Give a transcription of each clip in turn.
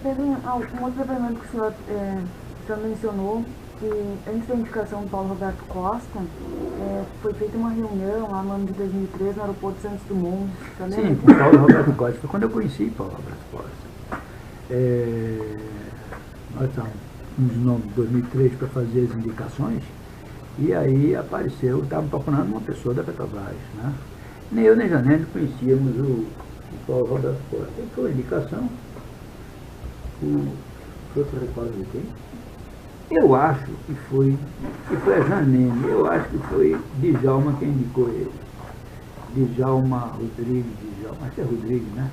teve um outro depoimento que o senhor mencionou que antes da indicação do Paulo Roberto Costa, foi feita uma reunião lá no ano de 2003 no aeroporto de Santos Dumont. Sim, com o Paulo Roberto Costa. Foi quando eu conheci Paulo Roberto Costa. Nós estávamos em 2003 para fazer as indicações, e aí apareceu, estavam procurando uma pessoa da Petrobras, né? Nem eu nem Janene conhecíamos o Paulo Roberto Costa. Ele foi uma indicação. O senhor se recorda de quem? Eu acho que foi a Janene, eu acho que foi Djalma quem indicou ele. Djalma Rodrigues, acho que é Rodrigues, né?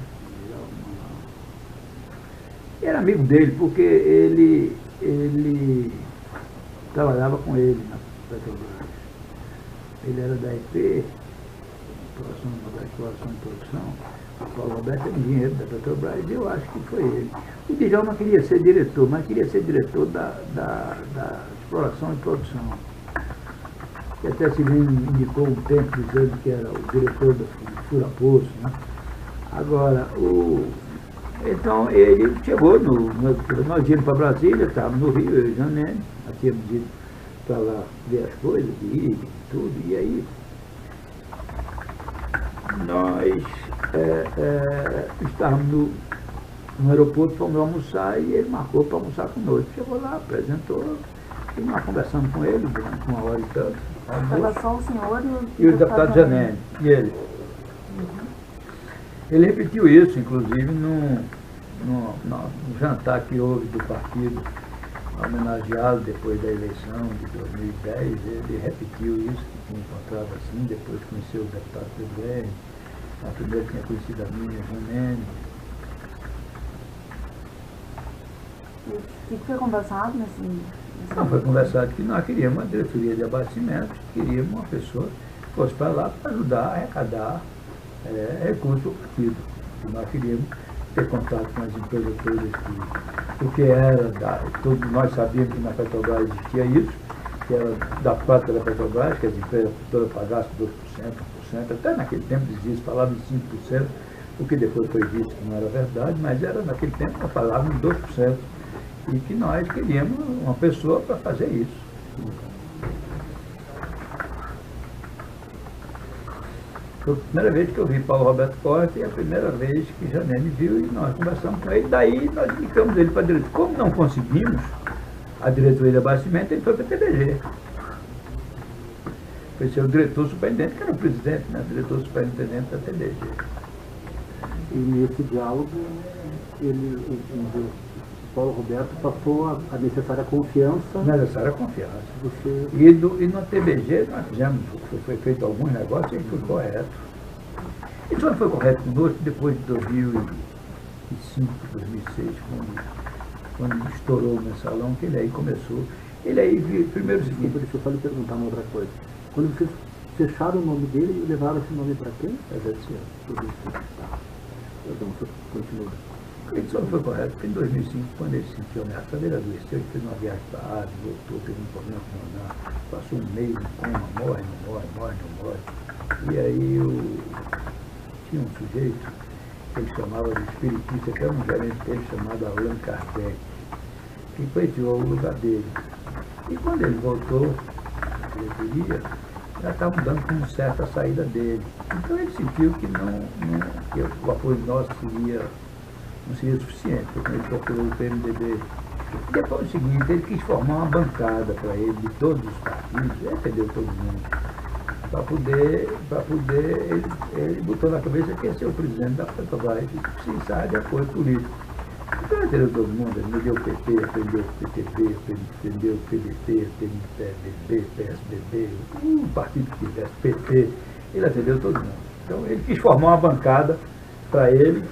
Djalma. Era amigo dele, porque ele trabalhava com ele na Petrobras. Ele era da EP, Exploração e Produção. O Paulo Roberto era engenheiro da Petrobras, e eu acho que foi ele. O Djalma queria ser diretor, mas queria ser diretor da Exploração e Produção. Que até se indicou um tempo dizendo que era o diretor do Fura-Poço, né? Agora, então ele chegou, nós íamos para Brasília, estávamos no Rio, eu e Janene, nós tínhamos ido para lá ver as coisas, de ir e tudo, e aí nós estávamos no aeroporto, fomos almoçar, e ele marcou para almoçar conosco. Chegou lá, apresentou, e nós conversamos com ele durante 1 hora e tanto. Estava só o senhor e o deputado Janene, e ele. Ele repetiu isso, inclusive, no jantar que houve do partido homenageado depois da eleição de 2010, ele repetiu isso, que tinha encontrado assim, depois conheceu o deputado Pedro. A primeira tinha conhecido a minha, Janene. O que foi conversado nesse Não, foi conversado que nós queríamos uma diretoria de abastecimento, queríamos uma pessoa que fosse para lá para ajudar a arrecadar recursos do partido. Que nós queríamos ter contato com as empresas todas, porque todos nós sabíamos que na Petrobras existia isso, que era da prática da Petrobras, que as empresas todas pagassem 2%, 1%, até naquele tempo dizia, falava em 5%, o que depois foi visto que não era verdade, mas era naquele tempo nós falávamos em 2%, e que nós queríamos uma pessoa para fazer isso. Foi a primeira vez que eu vi Paulo Roberto Costa e a primeira vez que Janene viu, e nós conversamos com ele, daí nós indicamos ele para a diretoria. Como não conseguimos a diretoria de abastecimento, ele foi para a TBG. Foi ser o diretor superintendente, que era o presidente, né? O diretor superintendente da TBG. E nesse diálogo, o Paulo Roberto passou a necessária confiança. Necessária confiança. E no TBG nós fizemos, foi feito alguns negócios e ele foi correto. E só não foi correto conosco depois de 2005, 2006, quando estourou o mensalão, que ele aí começou. Ele aí, primeiro o seguinte... Deixa eu só lhe perguntar uma outra coisa. Quando vocês fecharam o nome dele e levaram esse nome para quem? Tá. Perdão, continua. Ele só não foi correto, porque em 2005, quando ele se sentiu ameaçado, ele adoeceu, ele fez uma viagem para a Ásia, voltou, teve um problema pulmonar, passou um mês em coma, morre. E aí tinha um sujeito que ele chamava de espiritista, que era um gerente dele chamado Allan Kardec, que pleiteou o lugar dele. E quando ele voltou à diretoria, já estavam dando como certa a saída dele. Então ele sentiu que que o apoio nosso não seria suficiente, porque ele procurou o PMDB. E depois o seguinte, ele quis formar uma bancada para ele, de todos os partidos, ele entendeu todo mundo, para poder ele botou na cabeça que ia ser o presidente da Petrobras e precisar de apoio político. Então ele entendeu todo mundo, ele entendeu o PT, aprendeu o PTB, entendeu o PDT, PMDB, PSDB, um partido que tivesse, PT, ele atendeu todo mundo. Então ele quis formar uma bancada para ele,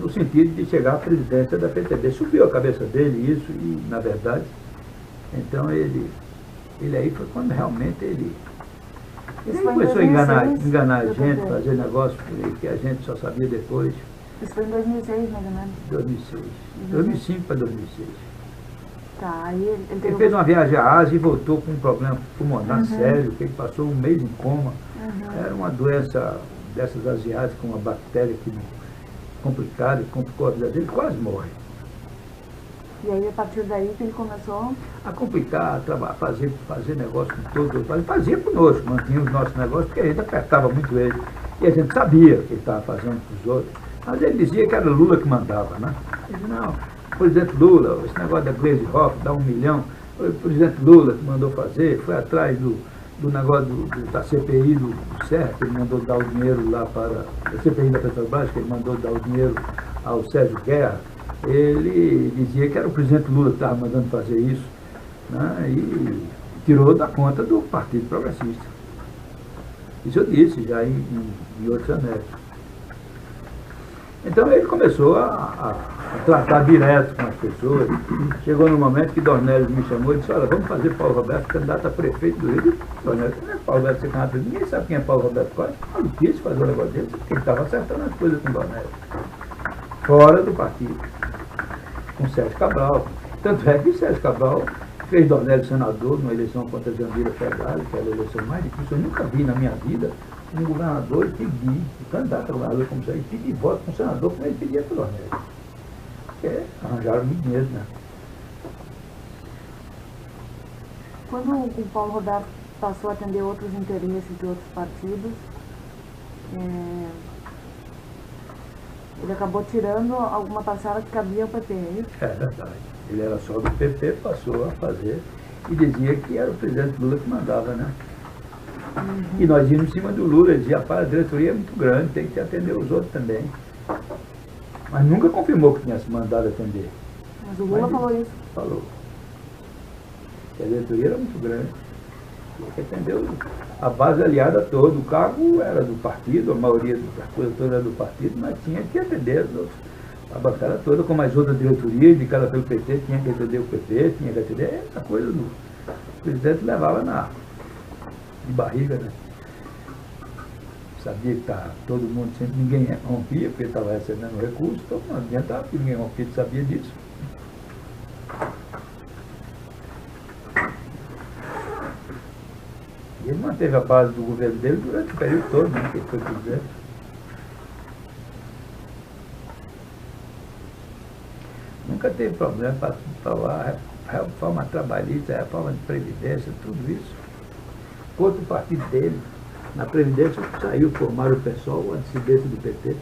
no sentido de chegar à presidência da PTB. Subiu a cabeça dele isso, e na verdade, então ele aí foi quando realmente ele começou a enganar a gente, fazer negócio que a gente só sabia depois. Isso foi em 2006, mais ou menos? 2006. 2005 para 2006. Tá, aí ele fez uma viagem à Ásia e voltou com um problema pulmonar sério, que ele passou um mês em coma. Era uma doença dessas asiáticas, uma bactéria complicada, e complicou a vida dele, quase morre. E aí, a partir daí que ele começou A complicar, a fazer negócio com todos, ele fazia conosco, mantinha os nossos negócios, porque a gente apertava muito ele. E a gente sabia que ele estava fazendo com os outros. Mas ele dizia que era Lula que mandava, né? Ele dizia, não, o presidente Lula, esse negócio da Glaze Hoff, dá 1 milhão, foi o presidente Lula que mandou fazer, foi atrás do negócio da CPI do Serra, que ele mandou dar o dinheiro lá para a CPI da Petrobras, que ele mandou dar o dinheiro ao Sérgio Guerra. Ele dizia que era o presidente Lula que estava mandando fazer isso, né? E tirou da conta do Partido Progressista. Isso eu disse já em outros anexos. Então ele começou a tratar direto com as pessoas. Chegou no momento que Dornelles me chamou e disse, olha, vamos fazer Paulo Roberto candidato a prefeito do Rio. Dornelles, como é que Paulo Roberto ser candidato? Ninguém sabe quem é Paulo Roberto Costa. É difícil fazer um negócio desse, porque ele estava acertando as coisas com Dornelles. Fora do partido. Com Sérgio Cabral. Tanto é que Sérgio Cabral fez Dornelles senador numa eleição contra Jandira Fegali, que era a eleição mais difícil. Eu nunca vi na minha vida um governador pedir, um candidato a governador como Sérgio, pedir voto com um senador como ele pedia para o Dornelles. Porque arranjaram muito mesmo, né? Quando o Paulo Roberto passou a atender outros interesses de outros partidos, ele acabou tirando alguma parcela que cabia ao PP, é isso? É verdade. Ele era só do PP, passou a fazer e dizia que era o presidente Lula que mandava, né? E nós íamos em cima do Lula, ele dizia, a diretoria é muito grande, tem que atender os outros também. Mas nunca confirmou que tinha se mandado atender. Mas o Lula falou isso. Falou. Que a diretoria era muito grande. Tinha que atender a base aliada toda. O cargo era do partido, a maioria das coisas todas era do partido, mas tinha que atender os outros. A bancada toda, como as outras diretorias, indicada pelo PT, tinha que atender o PT, tinha que atender essa coisa do... O presidente levava de barriga, né? Sabia que todo mundo sempre, ninguém rompia, porque estava recebendo recursos, então não adiantava, porque ninguém rompia, sabia disso. E ele manteve a base do governo dele durante o período todo, né, que ele foi presidente. Nunca teve problema para falar reforma trabalhista, reforma de previdência, tudo isso. Contra o partido dele. Na Previdência saiu, formaram o PSOL, a dissidência do PT.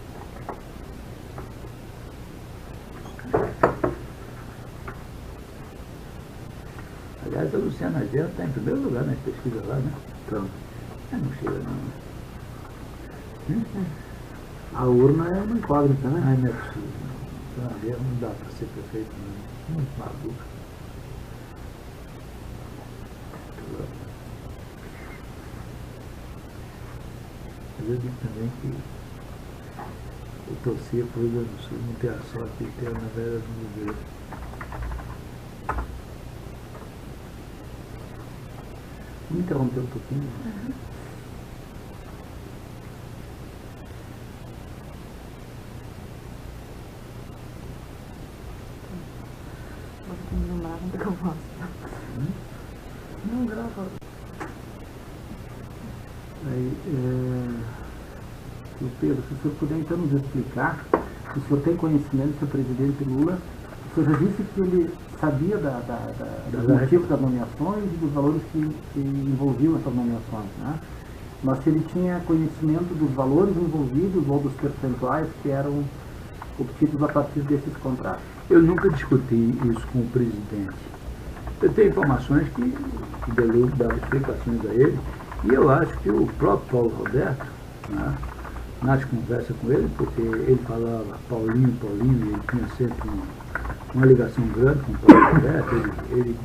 Aliás, a Luciana Gera está em primeiro lugar nas pesquisas lá, né? Então, Não chega não. a urna é uma incógnita, né? Ai, não é possível. Luciana Gera não dá para ser prefeito, não. Muito maluco. Mas eu digo também que eu torcia para o Rio Grande do Sul não ter a sorte de ter na Vera do governo. Vamos interromper um pouquinho. Agora tem que lembrar como é que eu faço. Não, grava. Aí, Pedro, se o senhor puder então nos explicar, se o senhor tem conhecimento do presidente Lula, o senhor já disse que ele sabia dos motivos das nomeações e dos valores que envolviam essas nomeações, né? Mas se ele tinha conhecimento dos valores envolvidos ou dos percentuais que eram obtidos a partir desses contratos. Eu nunca discuti isso com o presidente. Eu tenho informações que dava explicações a ele, e eu acho que o próprio Paulo Roberto, né, nas conversas com ele, porque ele falava Paulinho, e ele tinha sempre uma ligação grande com o Paulo Roberto, ele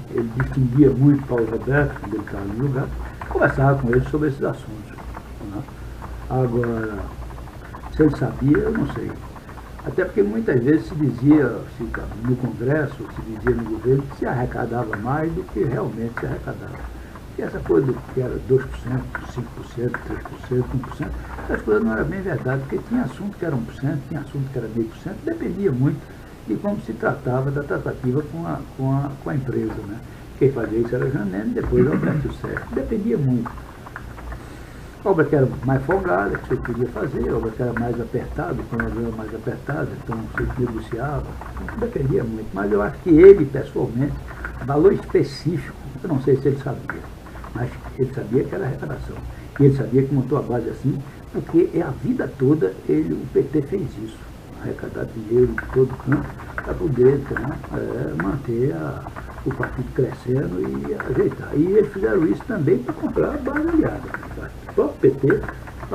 distinguia muito Paulo Roberto quando ele estava no lugar, conversava com ele sobre esses assuntos. Né. Agora, se ele sabia, eu não sei. Até porque muitas vezes se dizia no Congresso, se dizia no governo, que se arrecadava mais do que realmente se arrecadava. E essa coisa que era 2%, 5%, 3%, 1%, essas coisas não eram bem verdade, porque tinha assunto que era 1%, tinha assunto que era 0,5%, dependia muito de como se tratava da tratativa com a empresa. Né? Quem fazia isso era Janene, depois Alberto Sérgio, dependia muito. obra que era mais folgada, que você queria fazer, obra que era mais apertada, o cronograma mais apertado, então você negociava, dependia muito. Mas eu acho que ele, pessoalmente, valor específico, eu não sei se ele sabia, mas ele sabia que era arrecadação. E ele sabia que montou a base assim, porque a vida toda o PT fez isso, arrecadar dinheiro de todo canto para poder manter o partido crescendo e ajeitar. E eles fizeram isso também para comprar a base aliada. O próprio PT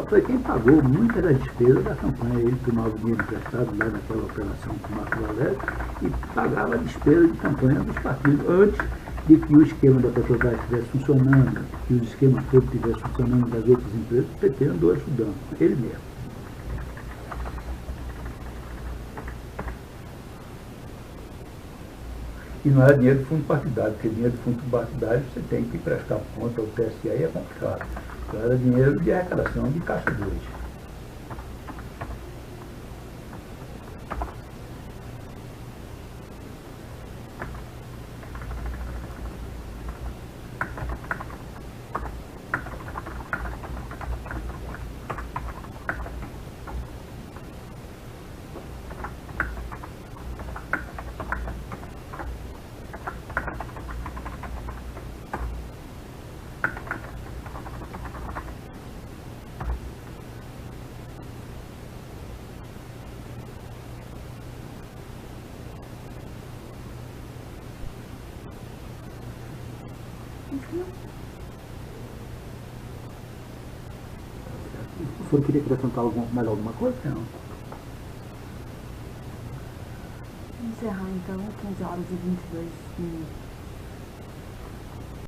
foi quem pagou muita da despesa da campanha. Ele tomava o dinheiro emprestado lá naquela operação com o Marco Valério e pagava a despesa de campanha dos partidos antes de que o esquema da Petrobras estivesse funcionando, que os esquemas todos estivessem funcionando das outras empresas. O PT andou ajudando, ele mesmo. E não era dinheiro do fundo partidário, porque dinheiro do fundo partidário você tem que prestar conta ao TSE e é complicado. Então era dinheiro de arrecadação de Caixa 2. O senhor queria acrescentar mais alguma coisa? Não. Encerrar então, 15 horas e 22 minutos.